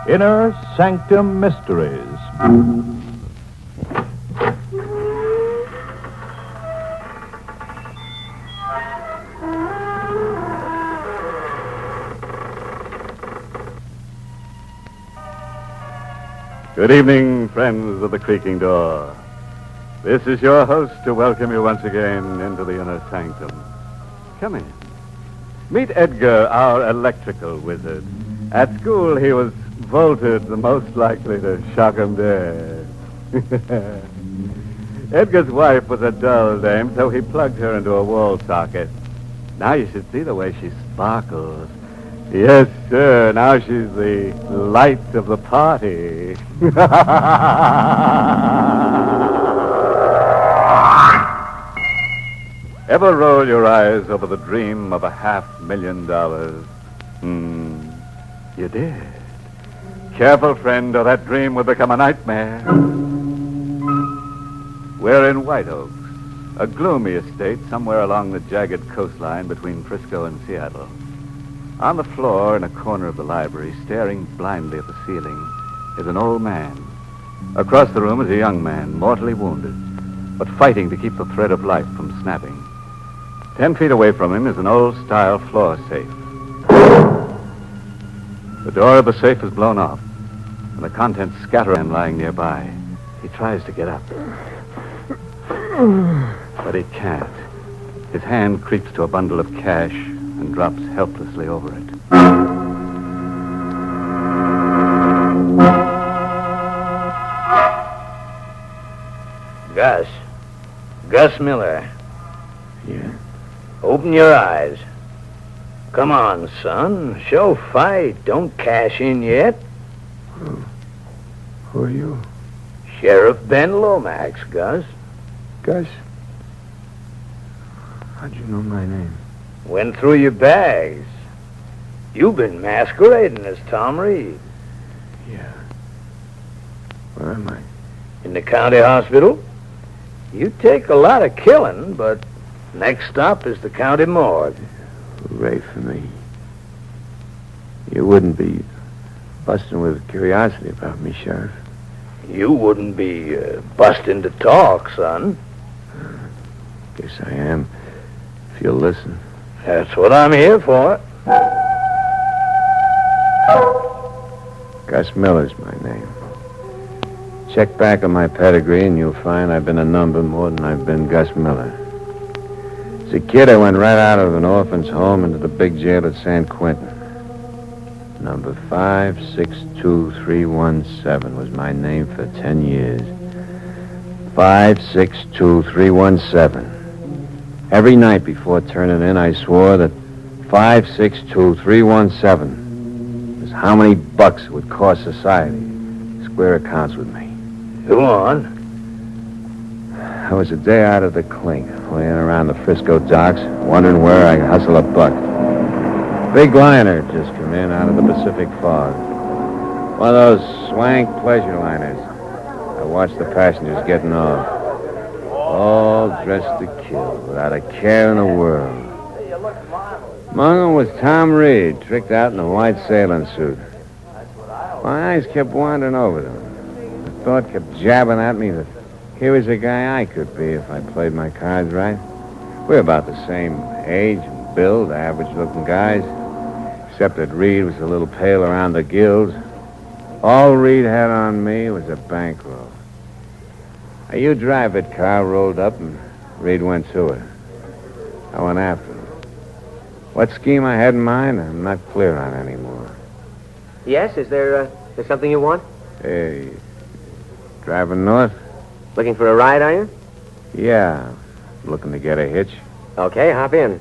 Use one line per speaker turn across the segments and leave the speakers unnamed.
Inner Sanctum Mysteries.
Good evening, friends of the Creaking Door. This is your host to welcome you once again into the Inner Sanctum. Come in. Meet Edgar, our electrical wizard. At school, he was voted the most likely to shock 'em dead. Edgar's wife was a dull dame, so he plugged her into a wall socket. Now you should see the way she sparkles. Yes, sir. Now she's the light of the party. Ever roll your eyes over the dream of $500,000? You did. Careful, friend, or that dream will become a nightmare. We're in White Oaks, a gloomy estate somewhere along the jagged coastline between Frisco and Seattle. On the floor in a corner of the library, staring blindly at the ceiling, is an old man. Across the room is a young man, mortally wounded, but fighting to keep the thread of life from snapping. 10 feet away from him is an old-style floor safe. The door of the safe is blown off, and the contents scatter and lying nearby. He tries to get up, but he can't. His hand creeps to a bundle of cash and drops helplessly over it.
Gus Miller.
Yeah?
Open your eyes. Come on, son. Show fight. Don't cash in yet.
Who are you?
Sheriff Ben Lomax, Gus.
Gus? How'd you know my name?
Went through your bags. You've been masquerading as Tom Reed.
Yeah. Where am I?
In the county hospital. You take a lot of killing, but next stop is the county morgue.
Hooray for me. You wouldn't be busting with curiosity about me, Sheriff.
You wouldn't be busting to talk, son.
Guess I am, if you'll listen.
That's what I'm here for.
Gus Miller's my name. Check back on my pedigree and you'll find I've been a number more than I've been Gus Miller. As a kid, I went right out of an orphan's home into the big jail at San Quentin. Number 562317 was my name for 10 years. 562317. Every night before turning in, I swore that 562317 was how many bucks it would cost society to square accounts with me.
Go on.
I was a day out of the clink, laying around the Frisco docks, wondering where I could hustle a buck. Big liner just come in out of the Pacific fog. One of those swank pleasure liners. I watched the passengers getting off. All dressed to kill, without a care in the world. Among them was Tom Reed, tricked out in a white sailing suit. My eyes kept wandering over them. The thought kept jabbing at me that here was a guy I could be if I played my cards right. We're about the same age and build, average-looking guys, except that Reed was a little pale around the gills. All Reed had on me was a bankroll. A U-drive-it car rolled up, and Reed went to it. I went after him. What scheme I had in mind, I'm not clear on anymore.
Yes? Is there something you want?
Hey, driving north?
Looking for a ride, are you?
Yeah, looking to get a hitch.
Okay, hop in.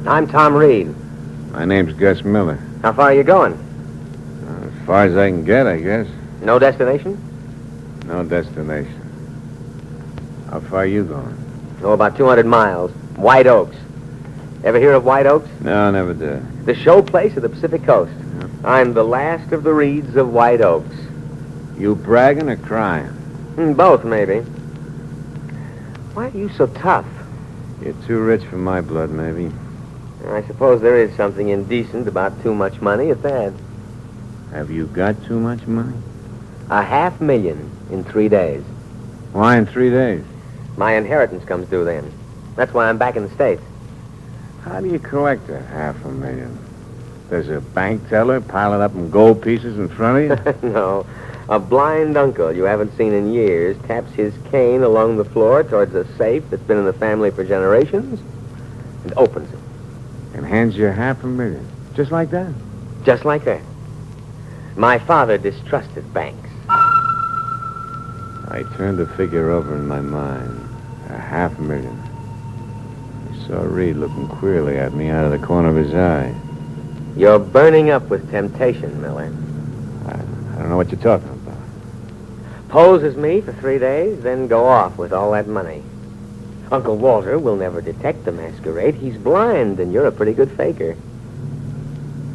I'm Tom Reed.
My name's Gus Miller.
How far are you going?
As far as I can get, I guess.
No destination?
No destination. How far are you going?
Oh, about 200 miles. White Oaks. Ever hear of White Oaks?
No, never did.
The show place of the Pacific Coast. I'm the last of the Reeds of White Oaks.
You bragging or crying?
Both, maybe. Why are you so tough?
You're too rich for my blood, maybe.
I suppose there is something indecent about too much money at that.
Have you got too much money?
$500,000 in 3 days.
Why in 3 days?
My inheritance comes due then. That's why I'm back in the States.
How do you collect that $500,000? There's a bank teller piling up in gold pieces in front of you?
No. A blind uncle you haven't seen in years taps his cane along the floor towards a safe that's been in the family for generations and opens it.
And hands you $500,000. Just like that?
Just like that. My father distrusted banks.
I turned the figure over in my mind. $500,000. I saw Reed looking queerly at me out of the corner of his eye.
You're burning up with temptation, Miller.
I don't know what you're talking about.
Pose as me for 3 days, then go off with all that money. Uncle Walter will never detect the masquerade. He's blind, and you're a pretty good faker.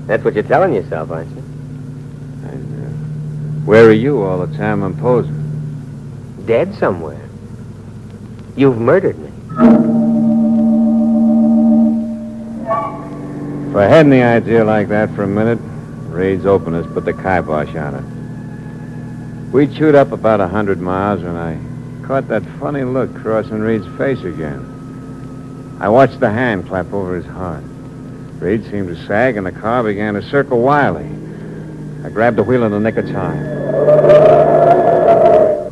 That's what you're telling yourself, aren't you?
And where are you all the time I'm posing?
Dead somewhere. You've murdered me.
If I had any idea like that for a minute, Reed's openers put the kibosh on it. We chewed up about 100 miles when I caught that funny look crossing Reed's face again. I watched the hand clap over his heart. Reed seemed to sag, and the car began to circle wildly. I grabbed the wheel in the nick of time.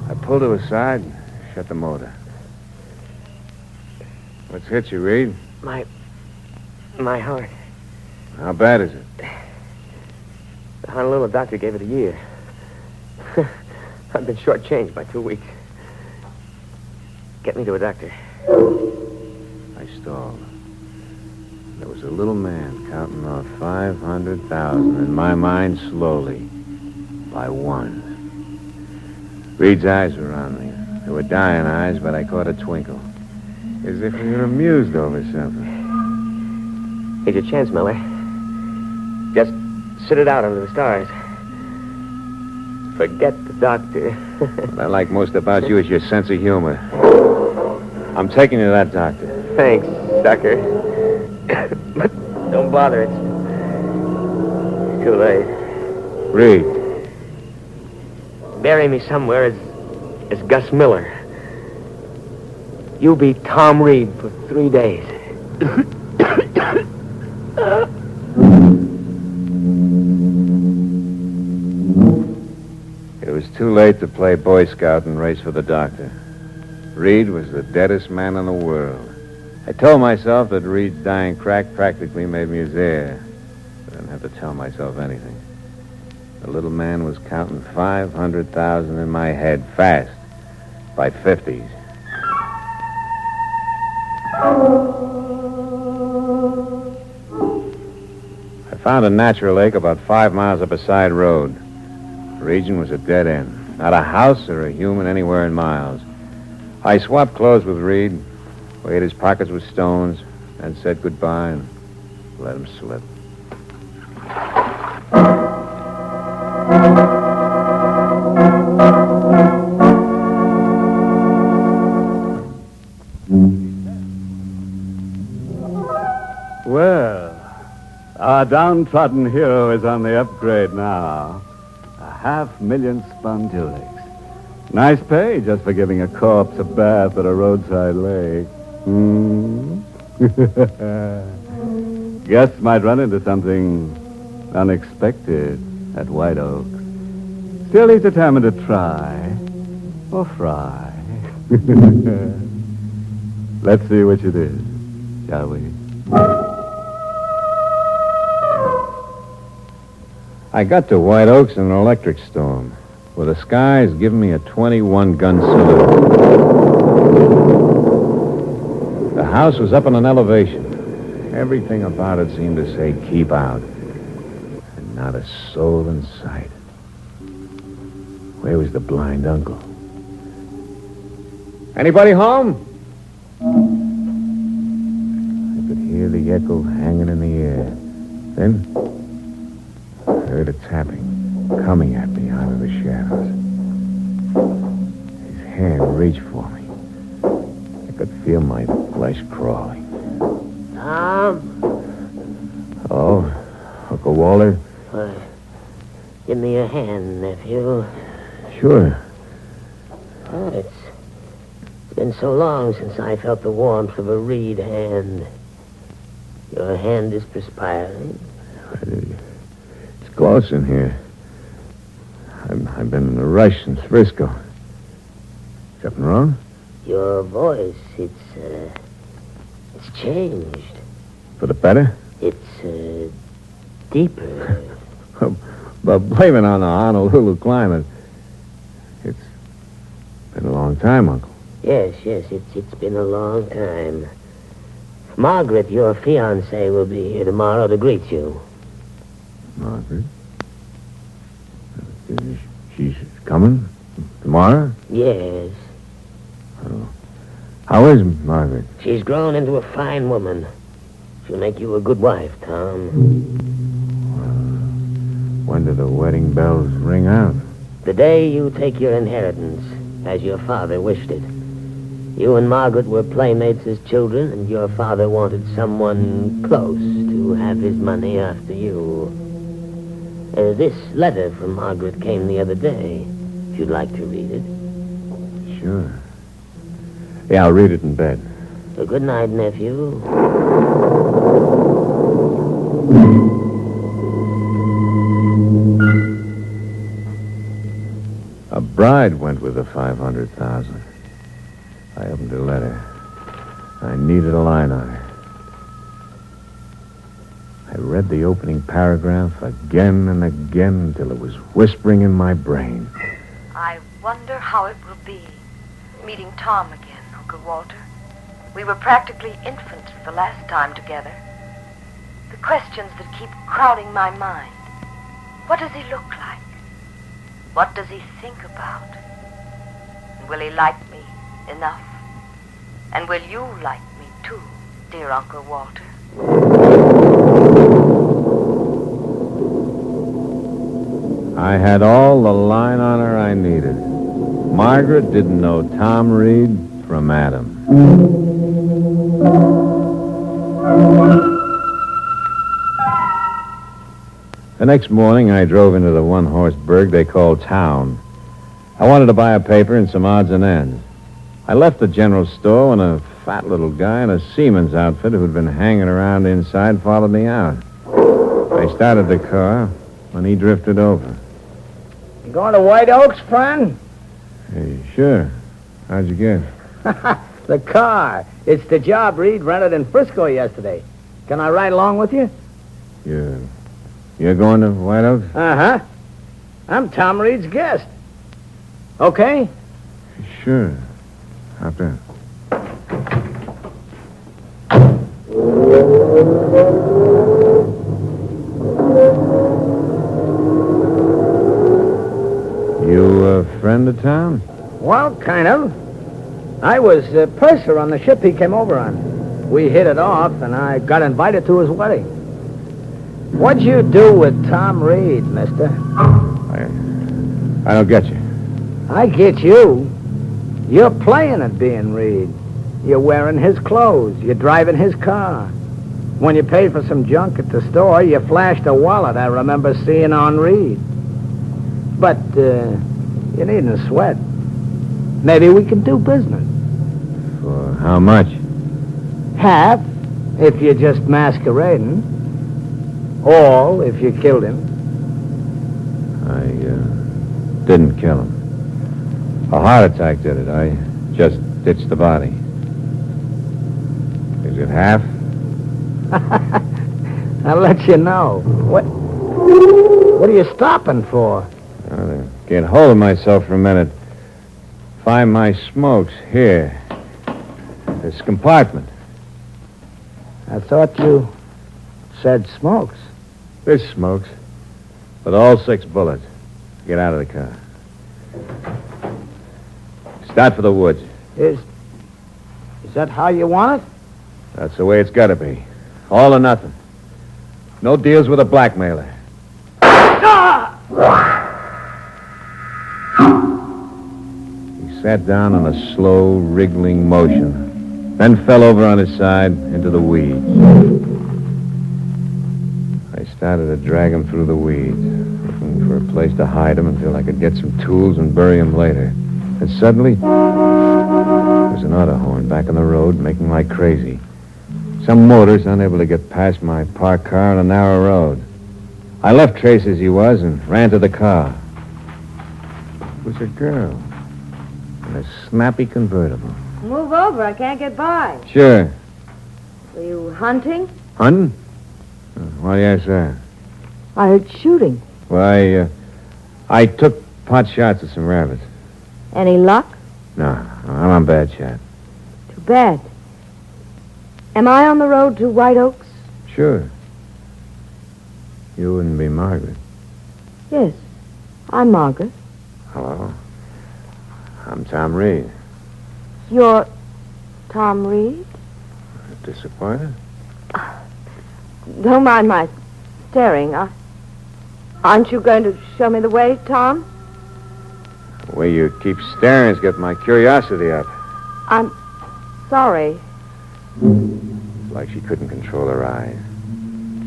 I pulled to the side and shut the motor. What's hit you, Reed?
My heart.
How bad is it?
The Honolulu doctor gave it a year. I've been shortchanged by 2 weeks. Get me to a doctor.
I stalled. There was a little man counting off 500,000 in my mind slowly, by one. Reed's eyes were on me. They were dying eyes, but I caught a twinkle, as if we were amused over something.
Here's your chance, Miller. Just sit it out under the stars. Forget the doctor.
What I like most about you is your sense of humor. I'm taking you to that doctor.
Thanks, sucker. But don't bother. It's too late.
Reed.
Bury me somewhere as Gus Miller. You be Tom Reed for 3 days.
It was too late to play Boy Scout and race for the doctor. Reed was the deadest man in the world. I told myself that Reed's dying crack practically made me his heir. But I didn't have to tell myself anything. The little man was counting 500,000 in my head fast, by 50s. I found a natural lake about 5 miles up a side road. The region was a dead end. Not a house or a human anywhere in miles. I swapped clothes with Reed, weighed his pockets with stones, and said goodbye and let him slip.
Well, our downtrodden hero is on the upgrade now. 500,000 spun tulips. Nice pay just for giving a corpse a bath at a roadside lake. Guests might run into something unexpected at White Oak. Still, he's determined to try or fry. Let's see which it is, shall we?
I got to White Oaks in an electric storm, with the skies giving me a 21-gun salute. The house was up on an elevation. Everything about it seemed to say, keep out. And not a soul in sight. Where was the blind uncle? Anybody home? I could hear the echo hanging in the air. Then I heard a tapping coming at me out of the shadows. His hand reach for me. I could feel my flesh crawling.
Tom?
Hello? Uncle Walter?
Give me a hand, nephew.
Sure.
Oh, it's been so long since I felt the warmth of a reed hand. Your hand is perspiring.
It's close in here. I've been in a rush since Frisco. Something wrong?
Your voice, it's changed.
For the better?
It's, deeper.
But blame it on the Honolulu climate. It's been a long time, Uncle.
Yes, it's been a long time. Margaret, your fiancée, will be here tomorrow to greet you.
Margaret? She's coming tomorrow?
Yes.
Oh. How is Margaret?
She's grown into a fine woman. She'll make you a good wife, Tom.
When do the wedding bells ring out?
The day you take your inheritance, as your father wished it. You and Margaret were playmates as children, and your father wanted someone close to have his money after you. This letter from Margaret came the other day, if you'd like to read it.
Sure. Yeah, I'll read it in bed.
Good night, nephew.
A bride went with the $500,000. I opened her letter. I needed a line on her. I read the opening paragraph again and again until it was whispering in my brain.
I wonder how it will be meeting Tom again, Uncle Walter. We were practically infants the last time together. The questions that keep crowding my mind. What does he look like? What does he think about? And will he like me enough? And will you like me too, dear Uncle Walter?
I had all the line on her I needed. Margaret didn't know Tom Reed from Adam. The next morning, I drove into the one-horse burg they call town. I wanted to buy a paper and some odds and ends. I left the general store when a fat little guy in a seaman's outfit who'd been hanging around inside followed me out. I started the car when he drifted over.
You going to White Oaks, friend?
Hey, sure. How'd you get?
The car. It's the job Reed rented in Frisco yesterday. Can I ride along with you?
You're going to White Oaks?
Uh-huh. I'm Tom Reed's guest. Okay?
Sure. Hop in. You a friend of Tom?
Well, kind of. I was purser on the ship he came over on. We hit it off, and I got invited to his wedding. What'd you do with Tom Reed, mister?
I don't get you.
I get you. You're playing at being Reed. You're wearing his clothes. You're driving his car. When you paid for some junk at the store, you flashed a wallet I remember seeing on Reed. But you needn't sweat. Maybe we can do business.
For how much?
Half, if you're just masquerading. All, if you killed him.
I didn't kill him. A heart attack did it. I just ditched the body. Is it half?
I'll let you know. What are you stopping for?
I'll get hold of myself for a minute. Find my smokes here. This compartment.
I thought you said smokes.
This smokes. With all 6 bullets. Get out of the car. Start for the woods.
Is that how you want it?
That's the way it's got to be. All or nothing. No deals with a blackmailer. He sat down in a slow, wriggling motion, then fell over on his side into the weeds. I started to drag him through the weeds, looking for a place to hide him until I could get some tools and bury him later. And suddenly, there was an auto horn back on the road, making like crazy. Some motorist unable to get past my parked car on a narrow road. I left Trace as he was and ran to the car. It was a girl in a snappy convertible.
Move over. I can't get by.
Sure.
Were you hunting?
Hunting? Why do you ask that?
I heard shooting.
Why, I took pot shots at some rabbits.
Any luck?
No, I'm on bad shot.
Too bad. Am I on the road to White Oaks?
Sure. You wouldn't be Margaret.
Yes. I'm Margaret.
Hello. I'm Tom Reed.
You're Tom Reed?
Disappointed?
Don't mind my staring. Aren't you going to show me the way, Tom?
The way you keep staring's got my curiosity up.
I'm sorry.
Like she couldn't control her eyes.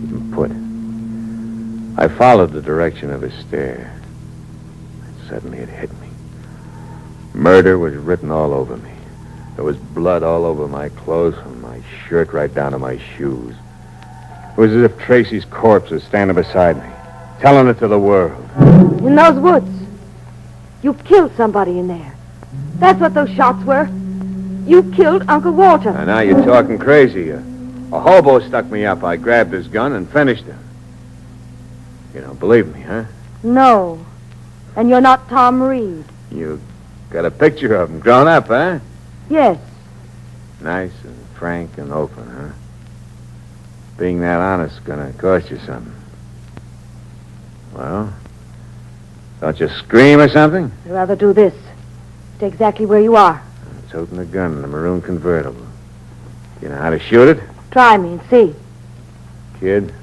Keep 'em put. I followed the direction of his stare. And suddenly it hit me. Murder was written all over me. There was blood all over my clothes, from my shirt right down to my shoes. It was as if Tracy's corpse was standing beside me, telling it to the world.
In those woods. You killed somebody in there. That's what those shots were. You killed Uncle Walter.
And now you're talking crazy. A hobo stuck me up. I grabbed his gun and finished him. You don't believe me, huh?
No. And you're not Tom Reed.
You got a picture of him grown up, huh?
Yes.
Nice and frank and open, huh? Being that honest's gonna cost you something. Well, don't you scream or something?
I'd rather do this. Stay exactly where you are.
I'm toting a gun in a maroon convertible. You know how to shoot it?
Try me and see.
Kid,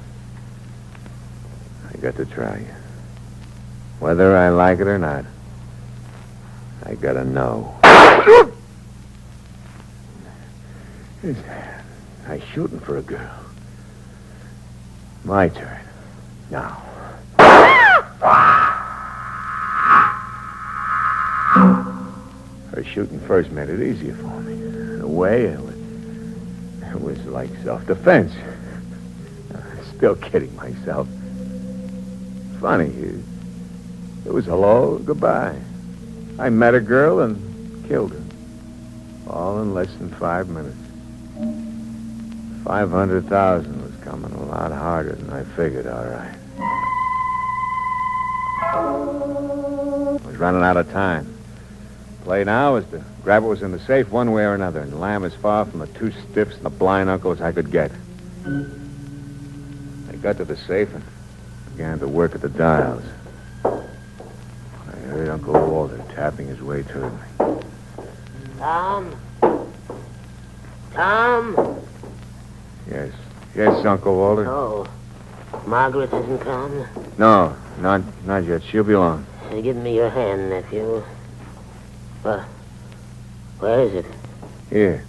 I got to try you. Whether I like it or not, I gotta know. I'm shooting for a girl. My turn. Now. Her shooting first made it easier for me. In a way, it was like self-defense. Still kidding myself. Funny, it was hello, goodbye. I met a girl and killed her. All in less than 5 minutes. 500,000 was coming a lot harder than I figured, all right. I was running out of time. Play now is to grab what was in the safe one way or another and lam as far from the two stiffs and the blind uncle as I could get. I got to the safe and began to work at the dials. I heard Uncle Walter tapping his way toward me.
Tom? Tom?
Yes. Yes, Uncle Walter.
Oh, Margaret hasn't come?
No, not yet. She'll be along.
Give me your hand, nephew. Where is it?
Here.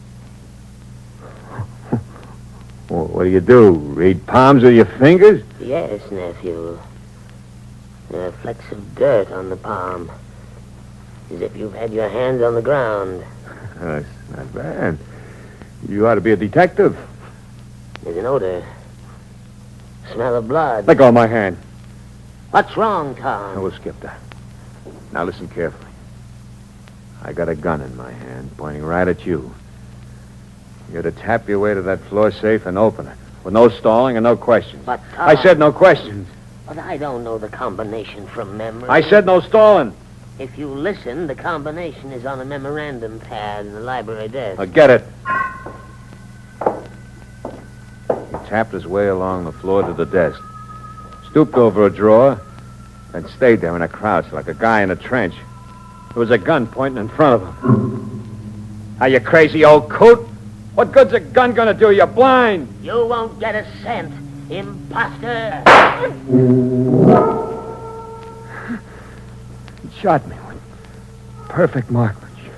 Well, what do? Read palms with your fingers?
Yes, nephew. There are flecks of dirt on the palm. As if you've had your hands on the ground.
That's not bad. You ought to be a detective.
There's an odor. Smell of blood.
Let go of my hand.
What's wrong, Tom?
We'll skip that. Now listen carefully. I got a gun in my hand, pointing right at you. You're to tap your way to that floor safe and open it. With no stalling and no questions.
But, Tom...
I said no questions.
But I don't know the combination from memory.
I said no stalling.
If you listen, the combination is on a memorandum pad in the library desk.
Get it. He tapped his way along the floor to the desk, stooped over a drawer, and stayed there in a crouch like a guy in a trench. There was a gun pointing in front of him. Are you crazy, old coot? What good's a gun gonna do? You're blind.
You won't get a cent, imposter.
He shot me with perfect marksmanship.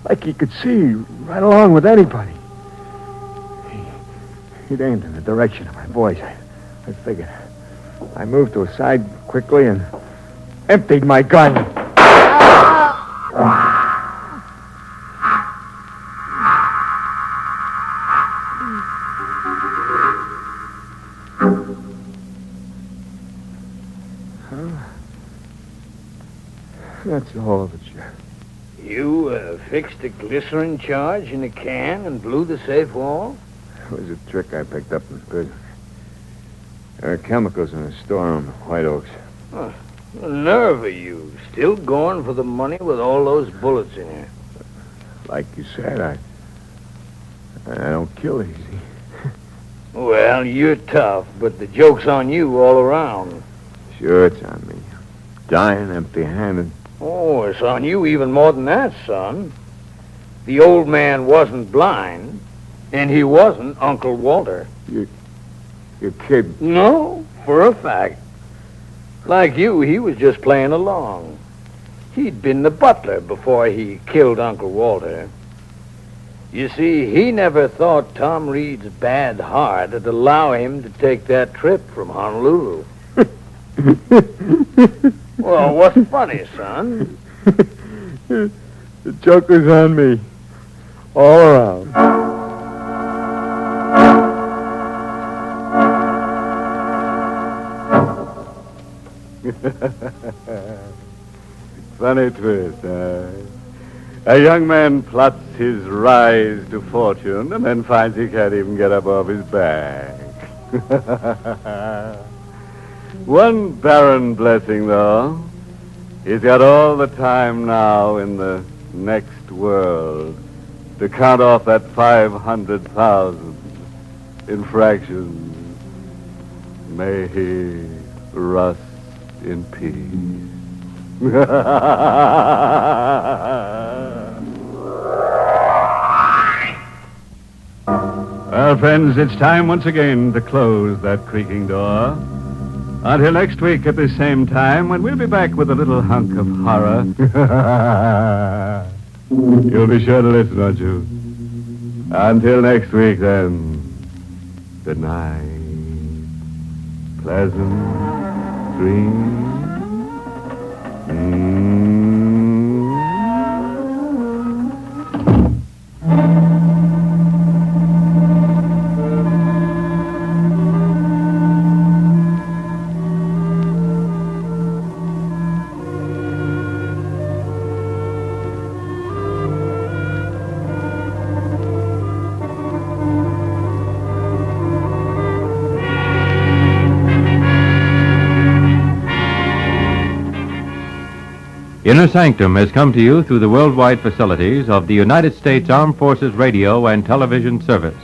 like he could see right along with anybody. He'd aimed in the direction of my voice. I figured. I moved to a side quickly and emptied my gun. That's all of it, Sheriff.
You fixed a glycerin charge in a can and blew the safe wall?
It was a trick I picked up in prison. There are chemicals in the storeroom at White Oaks.
Oh, the nerve of you. Still going for the money with all those bullets in you.
Like you said, I don't kill easy.
Well, you're tough, but the joke's on you all around.
Sure, it's on me. Dying empty-handed.
Oh, it's on you even more than that, son. The old man wasn't blind, and he wasn't Uncle Walter.
You're kidding.
No, for a fact. Like you, he was just playing along. He'd been the butler before he killed Uncle Walter. You see, he never thought Tom Reed's bad heart would allow him to take that trip from Honolulu. Well, what's funny, son?
The joke was on me. All around.
Funny twist, A young man plots his rise to fortune and then finds he can't even get up off his back. One barren blessing, though. He's got all the time now in the next world to count off that 500,000 in fractions. May he rust in peace. Well, friends, it's time once again to close that creaking door. Until next week at this same time, when we'll be back with a little hunk of horror. You'll be sure to listen, won't you? Until next week, then. Good night. Pleasant dreams.
Inner Sanctum has come to you through the worldwide facilities of the United States Armed Forces Radio and Television Service.